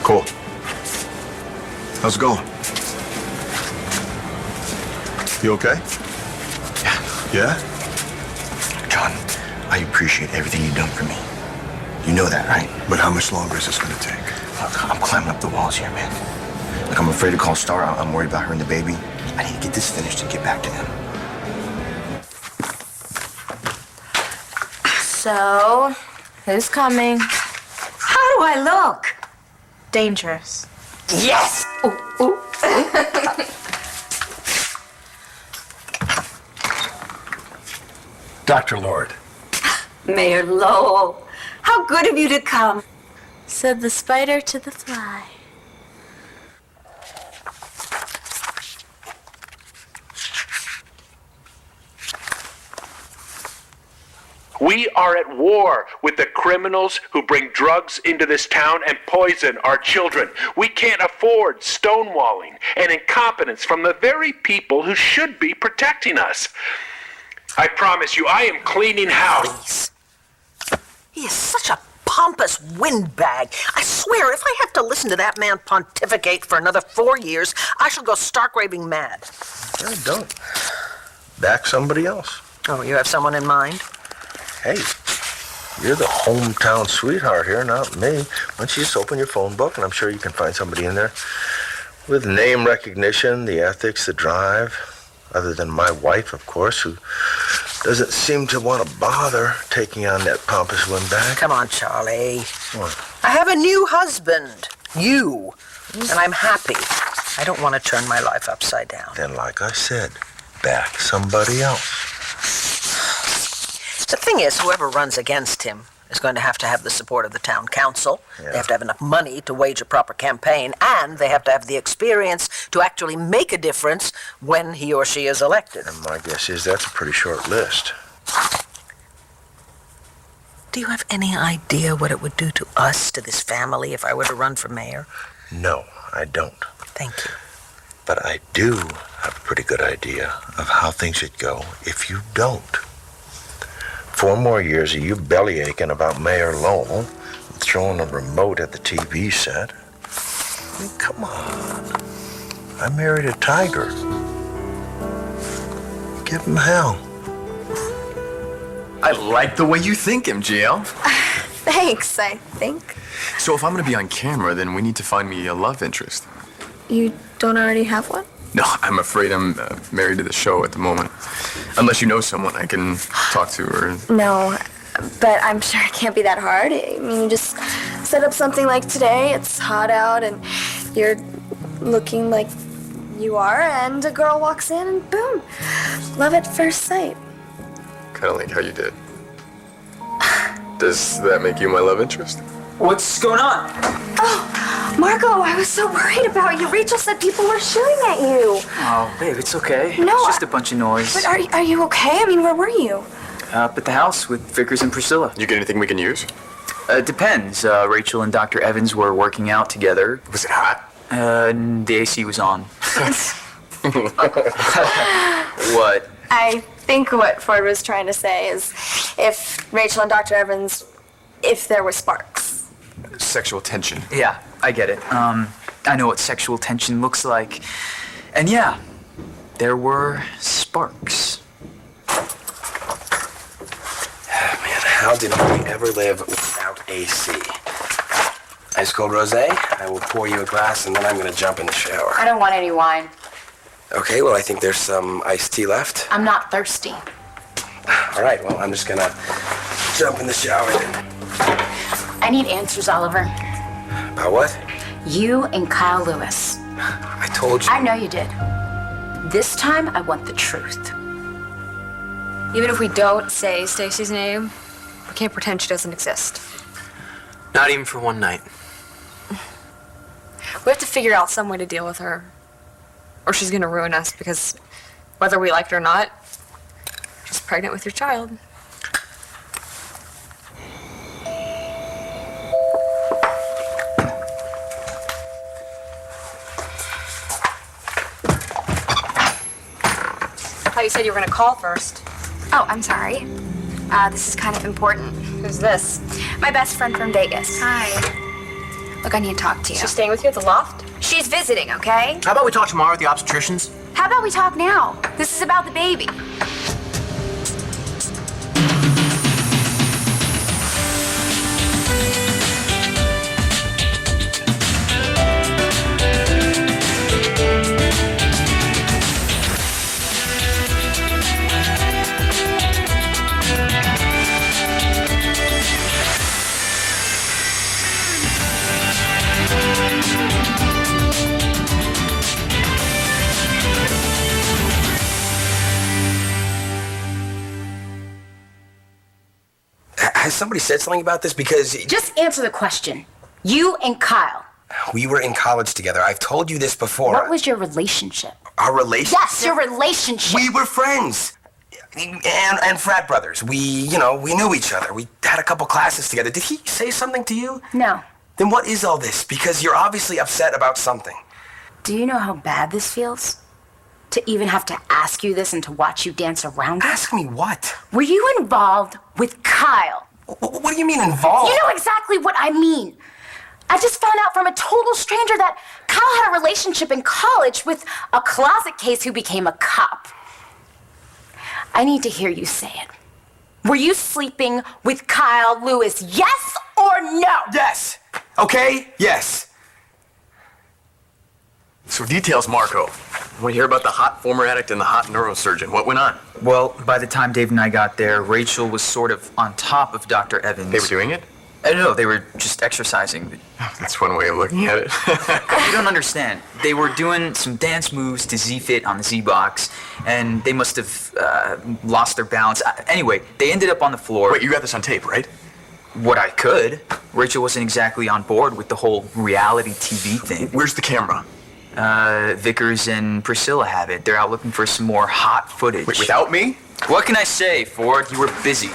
Cool. How's it going? You okay? Yeah? John, I appreciate everything you've done for me. You know that, right? But how much longer is this gonna take? Look, I'm climbing up the walls here, man. Look, I'm afraid to call Star. I'm worried about her and the baby. I need to get this finished and get back to them. So, who's coming? How do I look? Dangerous. Yes! Ooh, ooh. Dr. Lord. Mayor Lowell, how good of you to come. Said the spider to the fly. We are at war with the criminals who bring drugs into this town and poison our children. We can't afford stonewalling and incompetence from the very people who should be protecting us. I promise you, I am cleaning house. Please. He is such a pompous windbag. I swear, if I have to listen to that man pontificate for another 4 years, I shall go stark raving mad. No, don't. Back somebody else. Oh, you have someone in mind? Hey, you're the hometown sweetheart here, not me. Why don't you just open your phone book, and I'm sure you can find somebody in there with name recognition, the ethics, the drive, other than my wife, of course, who doesn't seem to want to bother taking on that pompous windbag. Come on, Charlie. What? I have a new husband, you, and I'm happy. I don't want to turn my life upside down. Then, like I said, back somebody else. The thing is, whoever runs against him is going to have the support of the town council. Yeah. They have to have enough money to wage a proper campaign, and they have to have the experience to actually make a difference when he or she is elected. And my guess is that's a pretty short list. Do you have any idea what it would do to us, to this family, if I were to run for mayor? No, I don't. Thank you. But I do have a pretty good idea of how things should go if you don't. 4 more years of you belly aching about Mayor Lowell and throwing a remote at the TV set. I mean, come on. I married a tiger. Give him hell. I like the way you think, MGL. Thanks, I think. So if I'm going to be on camera, then we need to find me a love interest. You don't already have one? No, I'm afraid I'm married to the show at the moment. Unless you know someone I can talk to or... No, but I'm sure it can't be that hard. I mean, you just set up something like today. It's hot out and you're looking like you are, and a girl walks in and boom, love at first sight. Kind of like how you did. Does that make you my love interest? What's going on? Oh, Marco, I was so worried about you. Rachel said people were shooting at you. Oh, babe, it's okay. No, it's just a bunch of noise. But are you okay? I mean, where were you? Up at the house with Vickers and Priscilla. You get anything we can use? Depends. Rachel and Dr. Evans were working out together. Was it hot? The AC was on. What? I think what Ford was trying to say is if Rachel and Dr. Evans, if there were sparks. Sexual tension. Yeah, I get it. I know what sexual tension looks like. And yeah, there were sparks. Man, how did we ever live without AC? Ice cold rosé? I will pour you a glass and then I'm gonna jump in the shower. I don't want any wine. Okay, well, I think there's some iced tea left. I'm not thirsty. All right, well, I'm just gonna jump in the shower then. I need answers, Oliver. About what? You and Kyle Lewis. I told you. I know you did. This time, I want the truth. Even if we don't say Stacy's name, we can't pretend she doesn't exist. Not even for one night. We have to figure out some way to deal with her. Or she's gonna ruin us because whether we like it or not, she's pregnant with your child. I thought you said you were gonna call first. Oh, I'm sorry. This is kind of important. Who's this? My best friend from Vegas. Hi. Look, I need to talk to you. She's staying with you at the loft? She's visiting, okay? How about we talk tomorrow at the obstetricians? How about we talk now? This is about the baby. Has somebody said something about this? Because Just answer the question. You and Kyle. we were in college together. I've told you this before. What was your relationship? Our relationship? Yes, your relationship. We were friends. And frat brothers. We knew each other. We had a couple classes together. Did he say something to you? No. Then what is all this? Because you're obviously upset about something. Do you know how bad this feels? To even have to ask you this and to watch you dance around it? Ask me what? Were you involved with Kyle? What do you mean involved? You know exactly what I mean. I just found out from a total stranger that Kyle had a relationship in college with a closet case who became a cop. I need to hear you say it. Were you sleeping with Kyle Lewis, yes or no? Yes. Okay? Yes. So details, Marco. I want to hear about the hot former addict and the hot neurosurgeon. What went on? Well, by the time Dave and I got there, Rachel was sort of on top of Dr. Evans. They were doing it? No, they were just exercising. That's one way of looking at it. You don't understand. They were doing some dance moves to Z-Fit on the Z-Box, and they must have lost their balance. Anyway, they ended up on the floor. Wait, you got this on tape, right? What I could. Rachel wasn't exactly on board with the whole reality TV thing. Where's the camera? Vickers and Priscilla have it. They're out looking for some more hot footage. Wait, without me? What can I say, Ford? You were busy.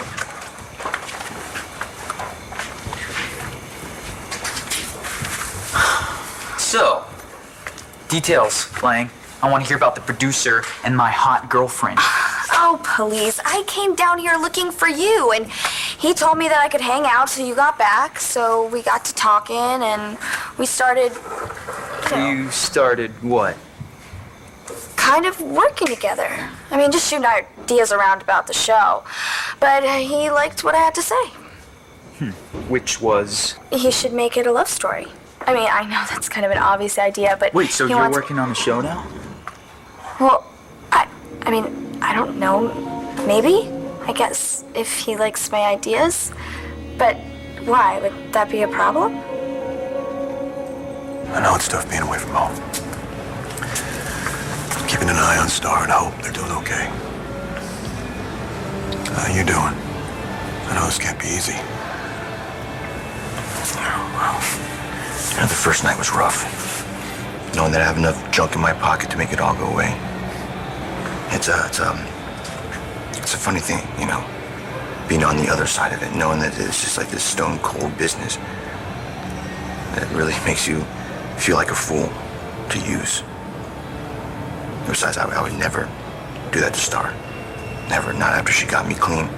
So, details, Lang. I want to hear about the producer and my hot girlfriend. Oh, please. I came down here looking for you, and he told me that I could hang out till you got back, so we got to talking, and we started, You started what? kind of working together. I mean, just shooting ideas around about the show. But he liked what I had to say. Which was? He should make it a love story. I mean, I know that's kind of an obvious idea, but Wait, so he you're wants... working on the show now? Well, I mean, I don't know. Maybe? I guess, if he likes my ideas. But why? Would that be a problem? I know it's tough being away from home. Keeping an eye on Star and hope they're doing okay. How you doing? I know this can't be easy. The first night was rough. Knowing that I have enough junk in my pocket to make it all go away. It's a funny thing, you know, being on the other side of it, knowing that it's just like this stone cold business that really makes you feel like a fool to use. Besides, I would never do that to Star. Never, not after she got me clean.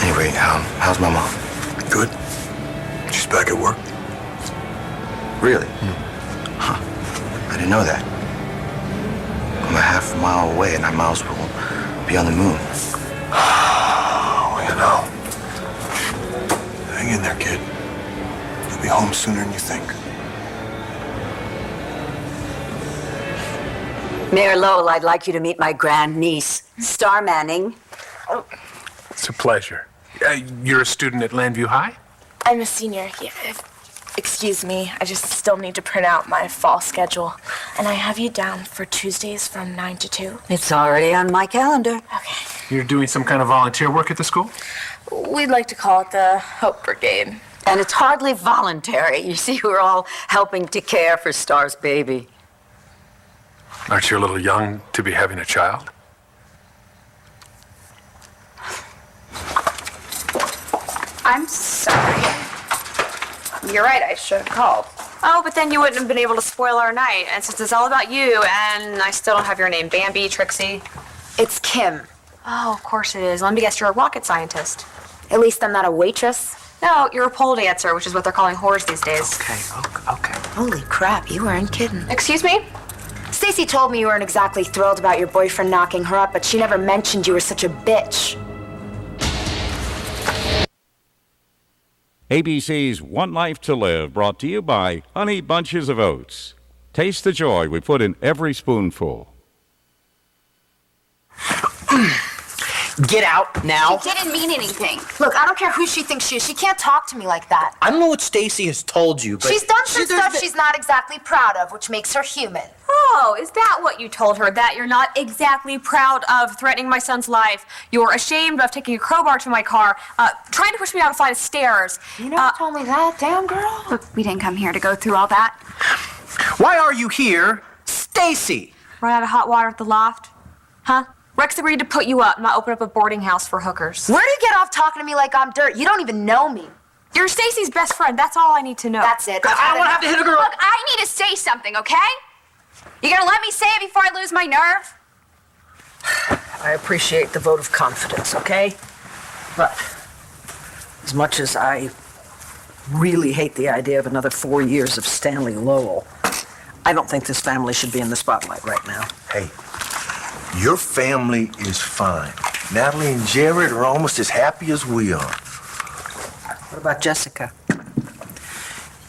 Anyway, how's my mom? Good. She's back at work. Really? Huh. I didn't know that. I'm a half mile away and 9 miles will be on the moon. Oh, you know. Hang in there, kid. You'll be home sooner than you think. Mayor Lowell, I'd like you to meet my grandniece, Star Manning. It's a pleasure. You're a student at Landview High? I'm a senior here. Excuse me, I just still need to print out my fall schedule. And I have you down for Tuesdays from 9 to 2. It's already on my calendar. Okay. You're doing some kind of volunteer work at the school? We'd like to call it the Hope Brigade. And it's hardly voluntary. You see, we're all helping to care for Star's baby. Aren't you a little young to be having a child? I'm sorry. You're right, I should have called. Oh, but then you wouldn't have been able to spoil our night. And since it's all about you, and I still don't have your name, Bambi, Trixie. It's Kim. Oh, of course it is. Let me guess, you're a rocket scientist. At least I'm not a waitress. No, you're a pole dancer, which is what they're calling whores these days. Okay. Holy crap, you weren't kidding. Excuse me? Stacy told me you weren't exactly thrilled about your boyfriend knocking her up, but she never mentioned you were such a bitch. ABC's One Life to Live, brought to you by Honey Bunches of Oats. Taste the joy we put in every spoonful. Get out now. She didn't mean anything. Look, I don't care who she thinks she is. She can't talk to me like that. I don't know what Stacy has told you, but She's done some stuff she's not exactly proud of, which makes her human. Oh, is that what you told her? That you're not exactly proud of threatening my son's life? You're ashamed of taking a crowbar to my car, trying to push me down a flight of stairs. You never told me that, damn girl. Look, we didn't come here to go through all that. Why are you here, Stacy? Run out of hot water at the loft? Huh? Rex agreed to put you up, not open up a boarding house for hookers. Where do you get off talking to me like I'm dirt? You don't even know me. You're Stacy's best friend. That's all I need to know. That's it. I don't want to have to hit a girl. Look, I need to say something, okay? You gonna let me say it before I lose my nerve? I appreciate the vote of confidence, okay? But as much as I really hate the idea of another 4 years of Stanley Lowell, I don't think this family should be in the spotlight right now. Hey, your family is fine. Natalie and Jared are almost as happy as we are. What about Jessica?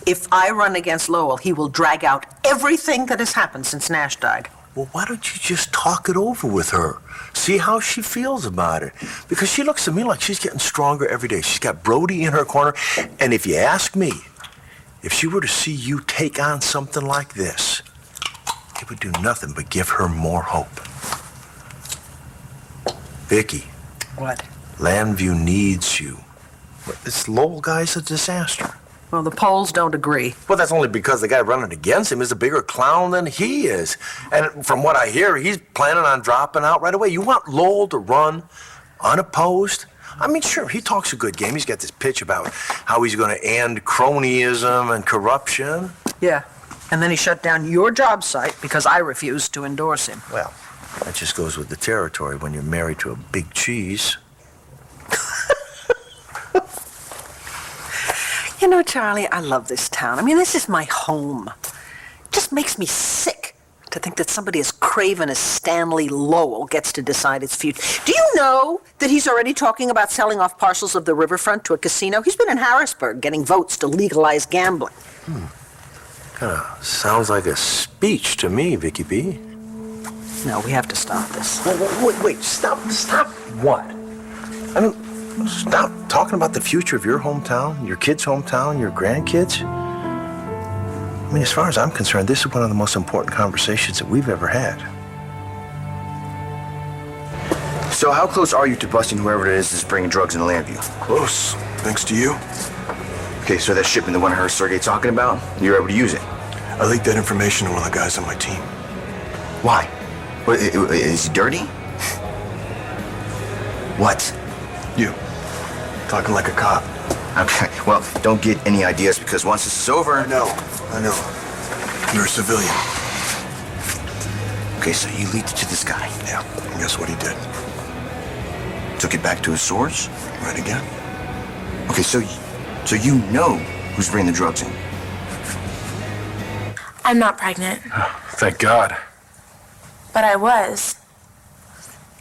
If I run against Lowell, he will drag out everything that has happened since Nash died. Well, why don't you just talk it over with her? See how she feels about it. Because she looks to me like she's getting stronger every day. She's got Brody in her corner. And if you ask me, if she were to see you take on something like this, it would do nothing but give her more hope. Vicky. What? Landview needs you. This Lowell guy's a disaster. Well, the polls don't agree. Well, that's only because the guy running against him is a bigger clown than he is. And from what I hear, he's planning on dropping out right away. You want Lowell to run unopposed? I mean, sure, he talks a good game. He's got this pitch about how he's going to end cronyism and corruption. Yeah, and then he shut down your job site because I refused to endorse him. Well, that just goes with the territory when you're married to a big cheese. You know, Charlie, I love this town. I mean, this is my home. It just makes me sick to think that somebody as craven as Stanley Lowell gets to decide its future. Do you know that he's already talking about selling off parcels of the riverfront to a casino? He's been in Harrisburg getting votes to legalize gambling. Kind of sounds like a speech to me, Vicky B. No, we have to stop this. Wait, stop what? I mean, stop talking about the future of your hometown, your kids' hometown, your grandkids. I mean, as far as I'm concerned, this is one of the most important conversations that we've ever had. So how close are you to busting whoever it is that's bringing drugs into Landview? Close, thanks to you. Okay, so that shipment, the one I heard Sergey talking about, you're able to use it? I leaked that information to one of the guys on my team. Why? What, is he dirty? What? You. Talking like a cop. Okay, well, don't get any ideas because once this is over... I know. You're a civilian. Okay, so you leaked it to this guy. Yeah, and guess what he did? Took it back to his source? Right again. Okay, so you know who's bringing the drugs in? I'm not pregnant, Thank God. but I was.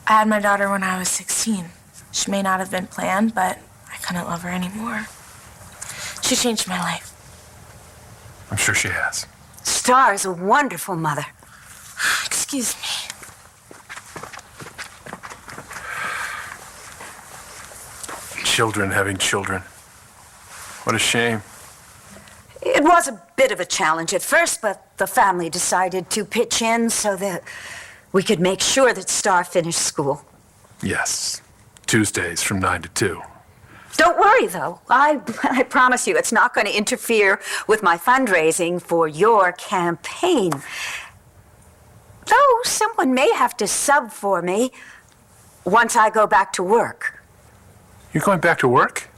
I had my daughter when I was 16. She may not have been planned, but I couldn't love her anymore. She changed my life. I'm sure she has. Star is a wonderful mother. Excuse me. Children having children. What a shame. It was a bit of a challenge at first, but the family decided to pitch in so that we could make sure that Star finished school. Yes. Tuesdays from 9 to 2. Don't worry, though. I promise you it's not going to interfere with my fundraising for your campaign. Though someone may have to sub for me once I go back to work. You're going back to work?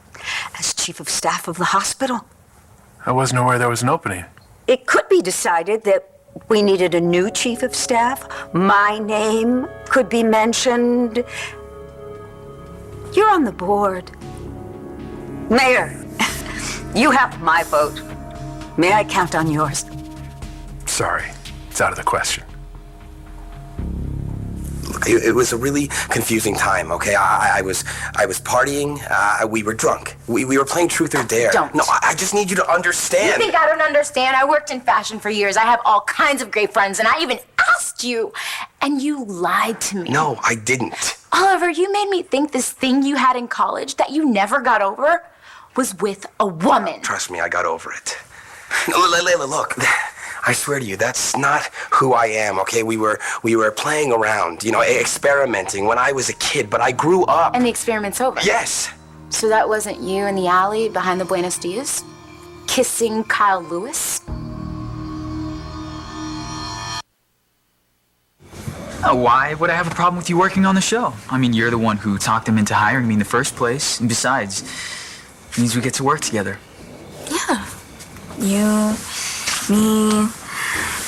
As chief of staff of the hospital. I wasn't aware there was an opening. It could be decided that we needed a new chief of staff. My name could be mentioned. You're on the board. Mayor, You have my vote. May I count on yours? Sorry, it's out of the question. Look, it was a really confusing time, okay? I was partying, we were drunk. We were playing Truth or Dare. Don't. No, I just need you to understand. You think I don't understand? I worked in fashion for years. I have all kinds of great friends, and I even asked you, and you lied to me. No, I didn't. Oliver, you made me think this thing you had in college that you never got over was with a woman. Trust me, I got over it. No, Layla, look. I swear to you, that's not who I am, okay? We were playing around, you know, experimenting when I was a kid, but I grew up. And the experiment's over? Yes. So that wasn't you in the alley behind the Buenos Dias? Kissing Kyle Lewis? Oh, why would I have a problem with you working on the show? I mean, you're the one who talked him into hiring me in the first place. And besides, it means we get to work together. Yeah. You, me,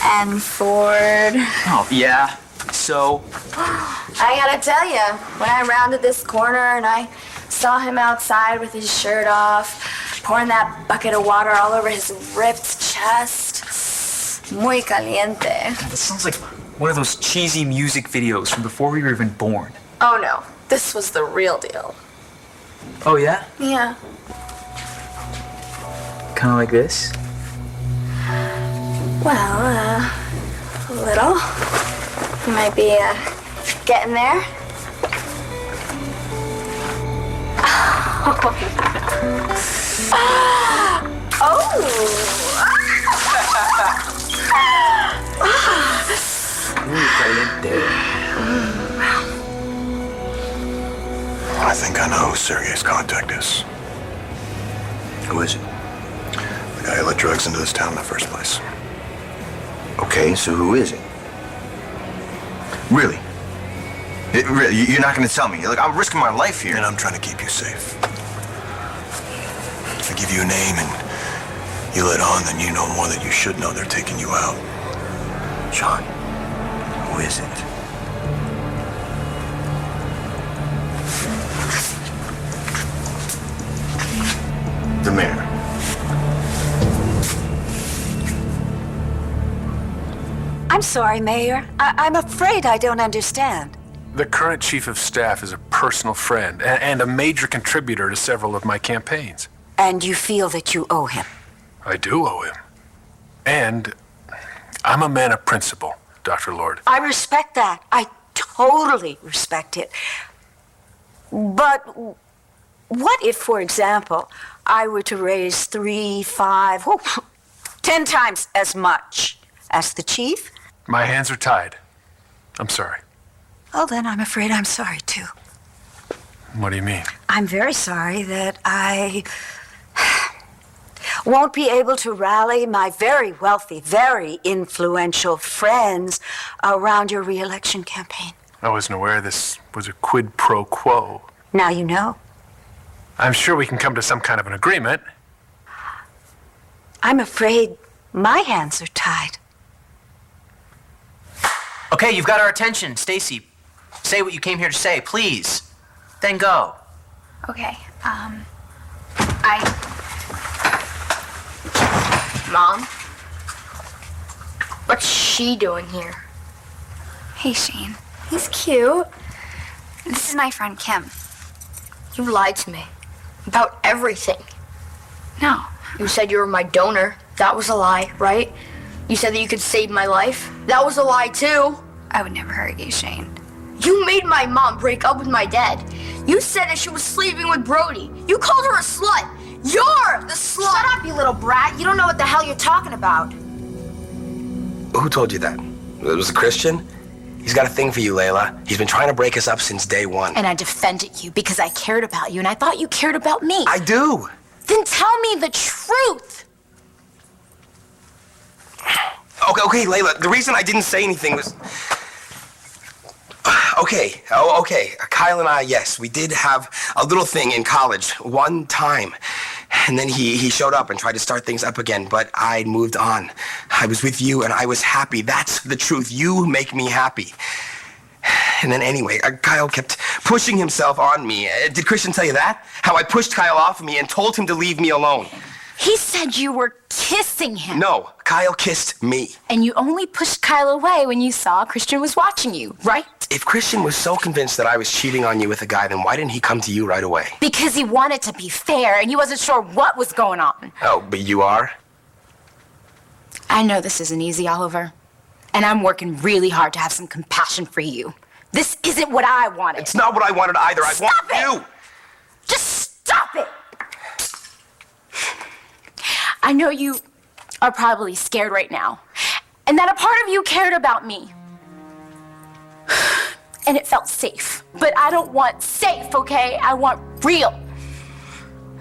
and Ford. Oh, yeah? So? I gotta tell you, when I rounded this corner and I saw him outside with his shirt off, pouring that bucket of water all over his ripped chest, muy caliente. That sounds like one of those cheesy music videos from before we were even born. Oh no, this was the real deal. Oh, yeah? Yeah. Kind of like this? Well, a little. You might be, getting there. I think I know who Sergei's contact is. Who is it? The guy who let drugs into this town in the first place. Okay, so who is it? Really? Really, you're not going to tell me? Look, I'm risking my life here. And I'm trying to keep you safe. If I give you a name and you let on, then you know more than you should know. They're taking you out. John, who is it? The mayor. I'm sorry, Mayor. I'm afraid I don't understand. The current chief of staff is a personal friend and a major contributor to several of my campaigns. And you feel that you owe him? I do owe him. And I'm a man of principle, Dr. Lord. I respect that. I totally respect it. But what if, for example, I were to raise 3, 5, 10 times as much as the chief? My hands are tied. I'm sorry. Oh, then I'm afraid I'm sorry, too. What do you mean? I'm very sorry that I won't be able to rally my very wealthy, very influential friends around your re-election campaign. I wasn't aware this was a quid pro quo. Now you know. I'm sure we can come to some kind of an agreement. I'm afraid my hands are tied. Okay, you've got our attention. Stacy, say what you came here to say, please. Then go. Okay, Mom? What's she doing here? Hey, Shane. He's cute. This is my friend Kim. You lied to me. About everything. No. You said you were my donor. That was a lie, right? You said that you could save my life. That was a lie, too. I would never hurt you, Shane. You made my mom break up with my dad. You said that she was sleeping with Brody. You called her a slut. You're the slut! Shut up, you little brat. You don't know what the hell you're talking about. Who told you that? It was a Christian? He's got a thing for you, Layla. He's been trying to break us up since day one. And I defended you because I cared about you, and I thought you cared about me. I do. Then tell me the truth. Okay, Layla, the reason I didn't say anything was... Okay. Kyle and I, yes, we did have a little thing in college one time. And then he showed up and tried to start things up again, but I moved on. I was with you and I was happy. That's the truth. You make me happy. And then anyway, Kyle kept pushing himself on me. Did Christian tell you that? How I pushed Kyle off of me and told him to leave me alone. He said you were kissing him. No, Kyle kissed me. And you only pushed Kyle away when you saw Christian was watching you, right? If Christian was so convinced that I was cheating on you with a guy, then why didn't he come to you right away? Because he wanted to be fair and he wasn't sure what was going on. Oh, but you are? I know this isn't easy, Oliver. And I'm working really hard to have some compassion for you. This isn't what I wanted. It's not what I wanted either. I want you. Just stop it! I know you are probably scared right now, and that a part of you cared about me. And it felt safe. But I don't want safe, okay? I want real.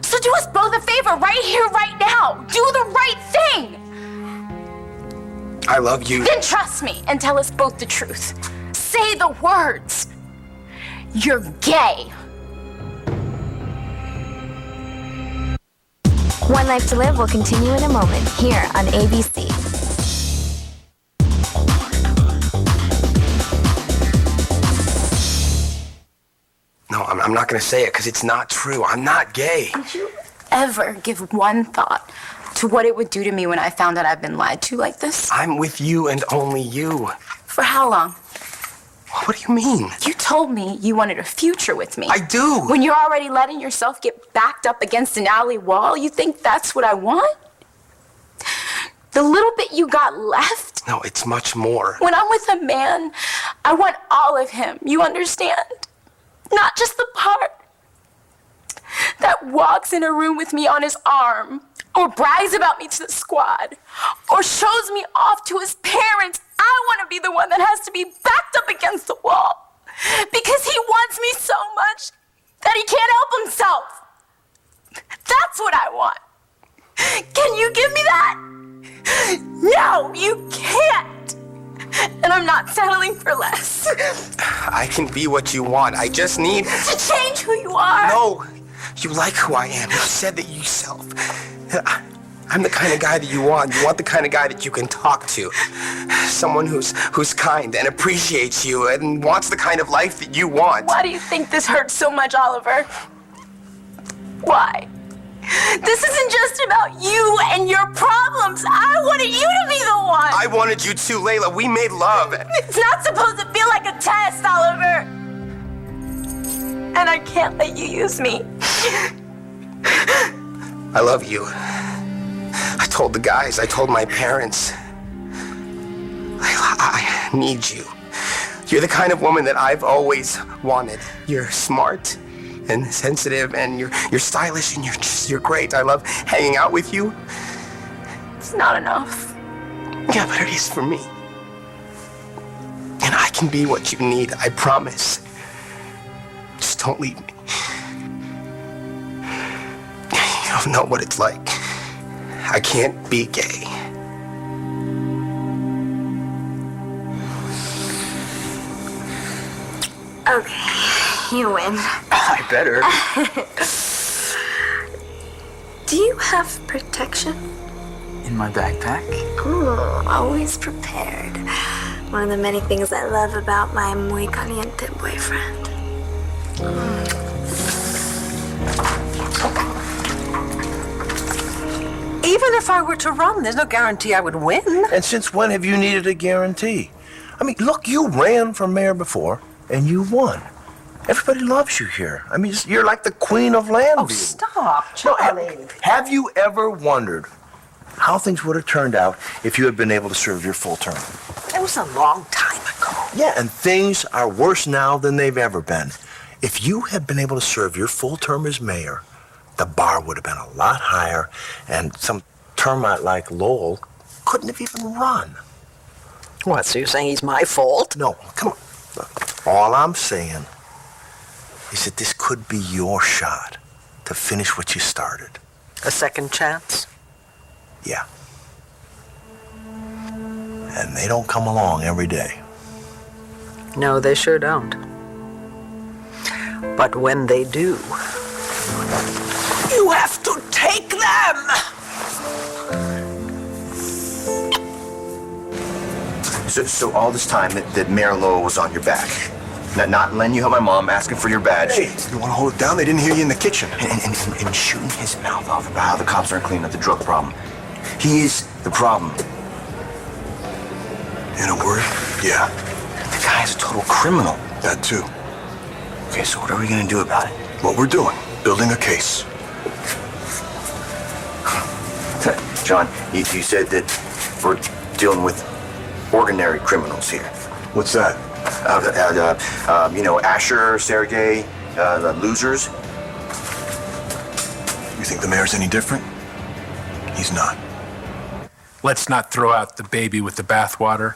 So do us both a favor right here, right now. Do the right thing. I love you. Then trust me and tell us both the truth. Say the words. You're gay. One Life to Live will continue in a moment here on ABC. No, I'm not going to say it because it's not true. I'm not gay. Did you ever give one thought to what it would do to me when I found out I've been lied to like this? I'm with you and only you. For how long? What do you mean? You told me you wanted a future with me. I do. When you're already letting yourself get backed up against an alley wall, you think that's what I want? The little bit you got left? No, it's much more. When I'm with a man, I want all of him. You understand? Not just the part that walks in a room with me on his arm, or brags about me to the squad, or shows me off to his parents. I want to be the one that has to be backed up against the wall because he wants me so much that he can't help himself. That's what I want. Can you give me that? No, you can't. And I'm not settling for less. I can be what you want. I just need to change who you are. No, you like who I am. You said that yourself. I'm the kind of guy that you want. You want the kind of guy that you can talk to. Someone who's kind and appreciates you and wants the kind of life that you want. Why do you think this hurts so much, Oliver? Why? This isn't just about you and your problems. I wanted you to be the one. I wanted you too, Layla. We made love. It's not supposed to feel like a test, Oliver. And I can't let you use me. I love you. I told the guys, I told my parents. Layla, I need you. You're the kind of woman that I've always wanted. You're smart and sensitive and you're stylish and you're great. I love hanging out with you. It's not enough. Yeah, but it is for me. And I can be what you need, I promise. Just don't leave me. You don't know what it's like. I can't be gay. Okay, you win. I better. Do you have protection? In my backpack? Ooh, always prepared. One of the many things I love about my muy caliente boyfriend. Even if I were to run, there's no guarantee I would win. And since when have you needed a guarantee? I mean, look, you ran for mayor before, and you won. Everybody loves you here. I mean, you're like the queen of Landview. Oh, stop, Charlie. Have you ever wondered how things would have turned out if you had been able to serve your full term? It was a long time ago. Yeah, and things are worse now than they've ever been. If you had been able to serve your full term as mayor, the bar would have been a lot higher, and some termite like Lowell couldn't have even run. What, so you're saying he's my fault? No, come on. Look, all I'm saying is that this could be your shot to finish what you started. A second chance? Yeah. And they don't come along every day. No, they sure don't. But when they do, you have to take them! So all this time that Mayor Lowell was on your back? Not letting you help my mom, asking for your badge. Hey, you want to hold it down? They didn't hear you in the kitchen. And shooting his mouth off about how the cops aren't cleaning up the drug problem. He is the problem. In a word, yeah. The guy is a total criminal. That too. Okay, so what are we gonna do about it? What we're doing, building a case. John, you said that we're dealing with ordinary criminals here. What's that? Asher, Sergey, the losers. You think the mayor's any different? He's not. Let's not throw out the baby with the bathwater.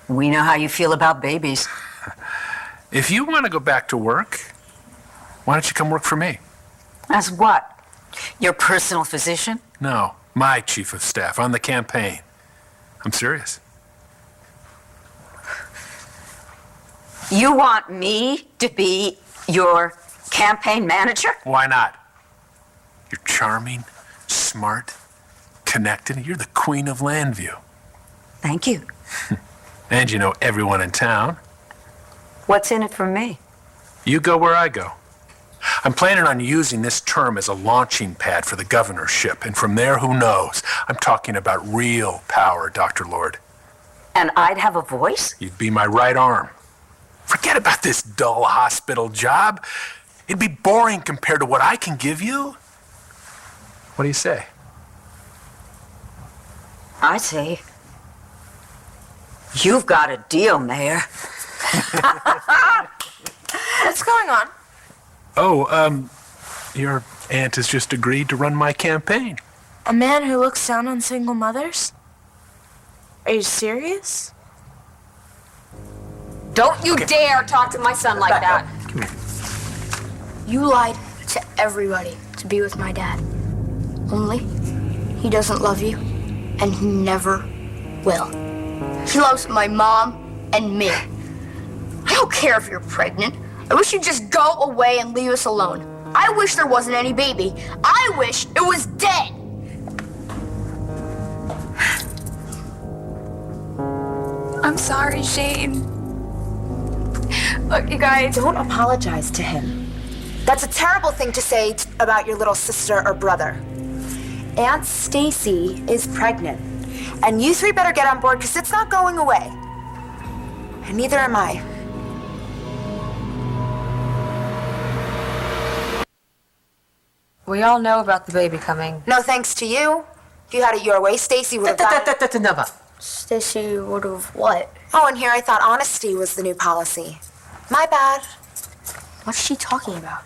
We know how you feel about babies. If you want to go back to work, why don't you come work for me? As what? Your personal physician? No, my chief of staff on the campaign. I'm serious. You want me to be your campaign manager? Why not? You're charming, smart, connected. You're the queen of Landview. Thank you. And you know everyone in town. What's in it for me? You go where I go. I'm planning on using this term as a launching pad for the governorship, and from there, who knows? I'm talking about real power, Dr. Lord. And I'd have a voice? You'd be my right arm. Forget about this dull hospital job. It'd be boring compared to what I can give you. What do you say? I say, you've got a deal, Mayor. What's going on? Oh, your aunt has just agreed to run my campaign. A man who looks down on single mothers? Are you serious? Don't you dare talk to my son like that. You lied to everybody to be with my dad. Only, he doesn't love you, and he never will. He loves my mom and me. I don't care if you're pregnant. I wish you'd just go away and leave us alone. I wish there wasn't any baby. I wish it was dead. I'm sorry, Shane. Look, you guys. Don't apologize to him. That's a terrible thing to say about your little sister or brother. Aunt Stacy is pregnant. And you three better get on board because it's not going away. And neither am I. We all know about the baby coming. No thanks to you. If you had it your way, Stacy would have gotten... Never. Stacy would have what? Oh, and here I thought honesty was the new policy. My bad. What's she talking about?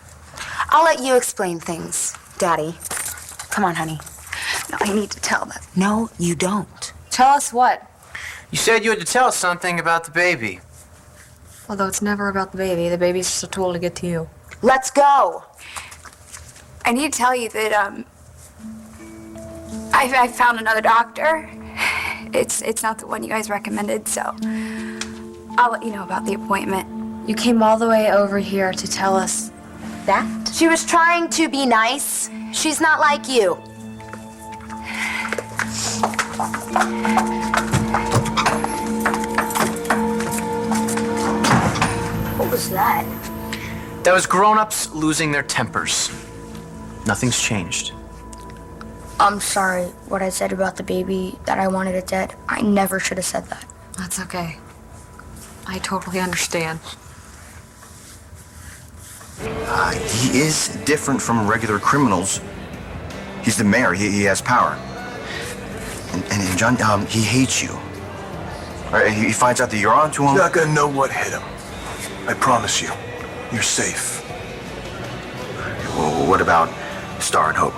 I'll let you explain things, Daddy. Come on, honey. No, I need to tell them. No, you don't. Tell us what? You said you had to tell us something about the baby. Although it's never about the baby's just a tool to get to you. Let's go. I need to tell you that, I found another doctor. It's not the one you guys recommended, so I'll let you know about the appointment. You came all the way over here to tell us that? She was trying to be nice. She's not like you. What was that? That was grown-ups losing their tempers. Nothing's changed. I'm sorry what I said about the baby, that I wanted it dead. I never should have said that. That's okay. I totally understand. He is different from regular criminals. He's the mayor. He has power. And John, he hates you. Right, he finds out that you're onto him. He's not gonna know what hit him. I promise you. You're safe. Well, what about Star and Hope?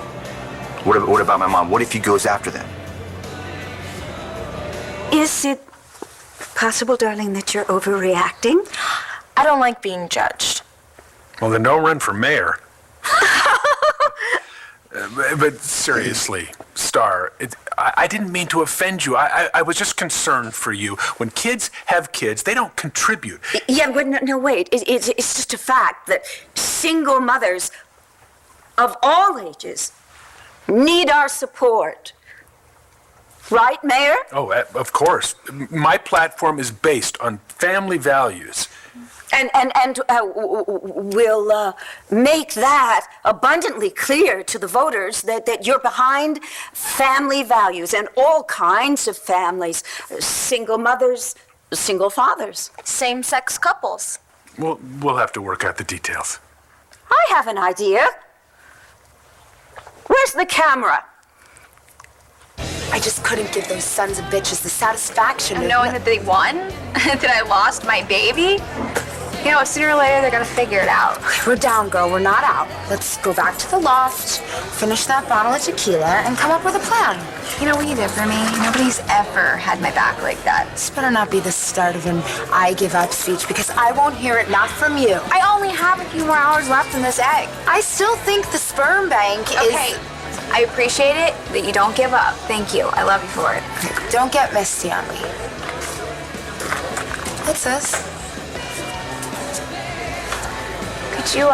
What about my mom? What if he goes after them? Is it possible, darling, that you're overreacting? I don't like being judged. Well, then don't run for mayor. But seriously, Star, I didn't mean to offend you. I was just concerned for you. When kids have kids, they don't contribute. Yeah, but no, wait. It's just a fact that single mothers of all ages need our support. Right, Mayor? Oh, of course. My platform is based on family values. we'll make that abundantly clear to the voters that you're behind family values and all kinds of families, single mothers, single fathers. Same-sex couples. We'll have to work out the details. I have an idea. Where's the camera? I just couldn't give those sons of bitches the satisfaction of Knowing that they won? That I lost my baby? You know, sooner or later they're gonna figure it out. We're down, girl. We're not out. Let's go back to the loft, finish that bottle of tequila, and come up with a plan. You know what you did for me? Nobody's ever had my back like that. This better not be the start of an I give up speech, because I won't hear it, not from you. I only have a few more hours left in this egg. I still think the sperm bank is... Okay, I appreciate it that you don't give up. Thank you. I love you for it. Don't get misty on me. What's this? Could you,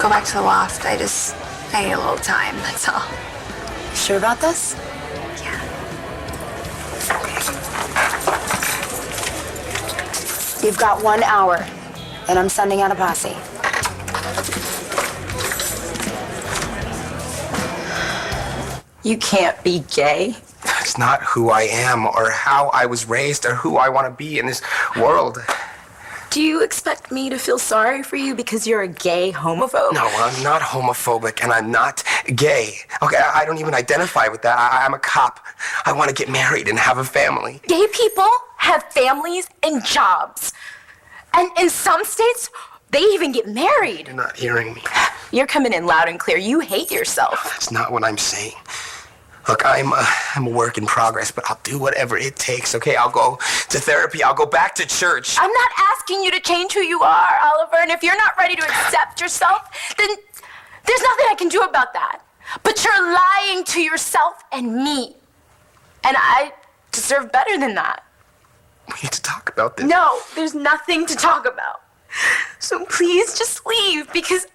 go back to the loft? I need a little time, that's all. Sure about this? Yeah. You've got 1 hour, and I'm sending out a posse. You can't be gay. It's not who I am or how I was raised or who I want to be in this world. Do you expect me to feel sorry for you because you're a gay homophobe? No, I'm not homophobic and I'm not gay. Okay, I don't even identify with that. I'm a cop. I want to get married and have a family. Gay people have families and jobs. And in some states, they even get married. You're not hearing me. You're coming in loud and clear. You hate yourself. That's not what I'm saying. Look, I'm a work in progress, but I'll do whatever it takes, okay? I'll go to therapy. I'll go back to church. I'm not asking you to change who you are, Oliver, and if you're not ready to accept yourself, then there's nothing I can do about that. But you're lying to yourself and me. And I deserve better than that. We need to talk about this. No, there's nothing to talk about. So please just leave, because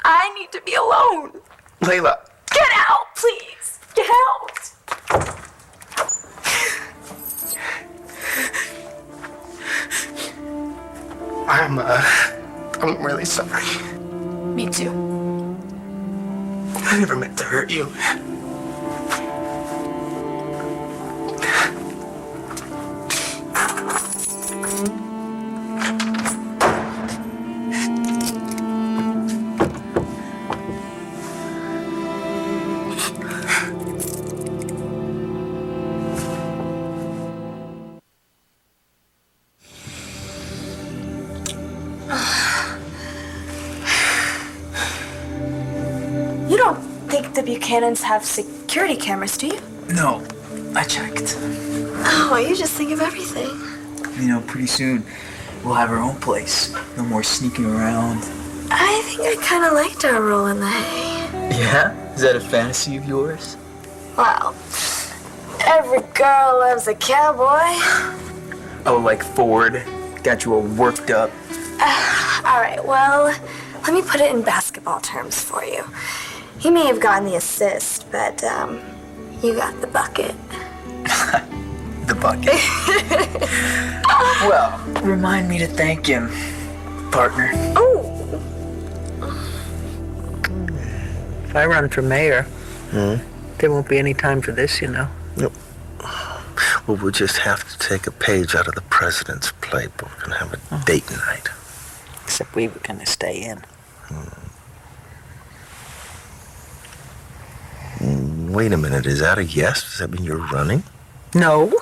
I need to be alone. Layla. Get out, please. Get out. I'm really sorry. Me too. I never meant to hurt you. You don't think the Buchanans have security cameras, do you? No, I checked. Oh, you just think of everything. You know, pretty soon we'll have our own place. No more sneaking around. I think I kind of liked our role in the hay. Yeah? Is that a fantasy of yours? Well, every girl loves a cowboy. Oh, like Ford? Got you all worked up. All right, well, let me put it in basketball terms for you. He may have gotten the assist, but you got the bucket. The bucket. Well, remind me to thank him, partner. Oh. If I run for mayor, there won't be any time for this, you know. Nope. Well, we'll just have to take a page out of the president's playbook and have a date night. Except we were going to stay in. Wait a minute, is that a yes? Does that mean you're running? No.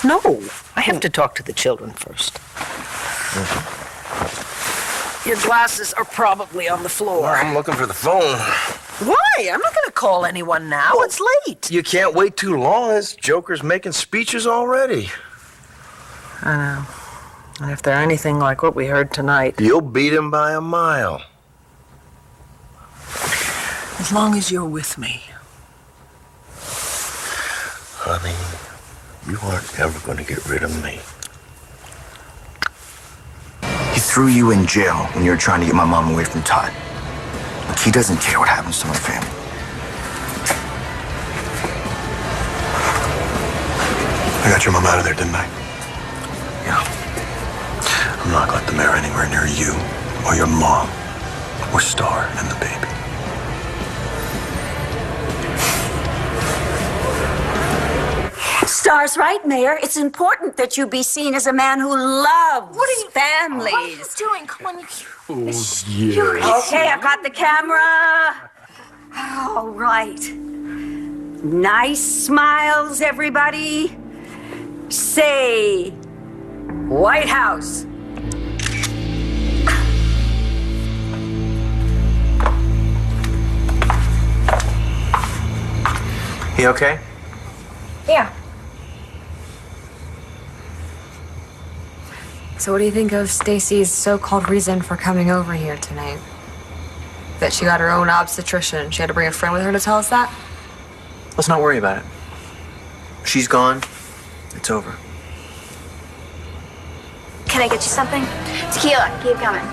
No. I have to talk to the children first. Your glasses are probably on the floor. Well, I'm looking for the phone. Why? I'm not going to call anyone now. It's late. You can't wait too long. This joker's making speeches already. I know. And if they're anything like what we heard tonight... You'll beat him by a mile. As long as you're with me. Honey, you aren't ever going to get rid of me. He threw you in jail when you were trying to get my mom away from Todd. Look, he doesn't care what happens to my family. I got your mom out of there, didn't I? Yeah. I'm not going to let the mayor anywhere near you or your mom or Star and the baby. Star's right, Mayor. It's important that you be seen as a man who loves families. What are you doing? Come on, Okay, I've got the camera. All right. Nice smiles, everybody. Say, White House. He okay? Yeah. So what do you think of Stacy's so-called reason for coming over here tonight? That she got her own obstetrician. She had to bring a friend with her to tell us that? Let's not worry about it. She's gone. It's over. Can I get you something? Tequila, keep coming.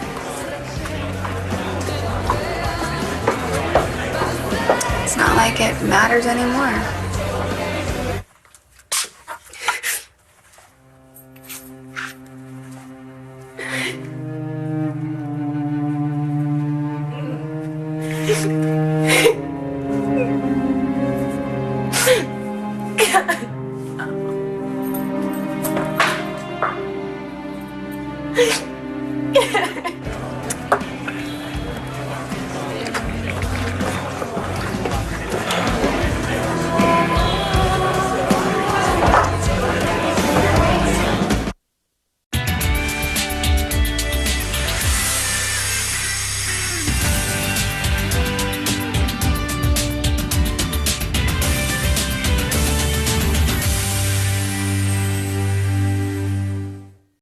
It's not like it matters anymore.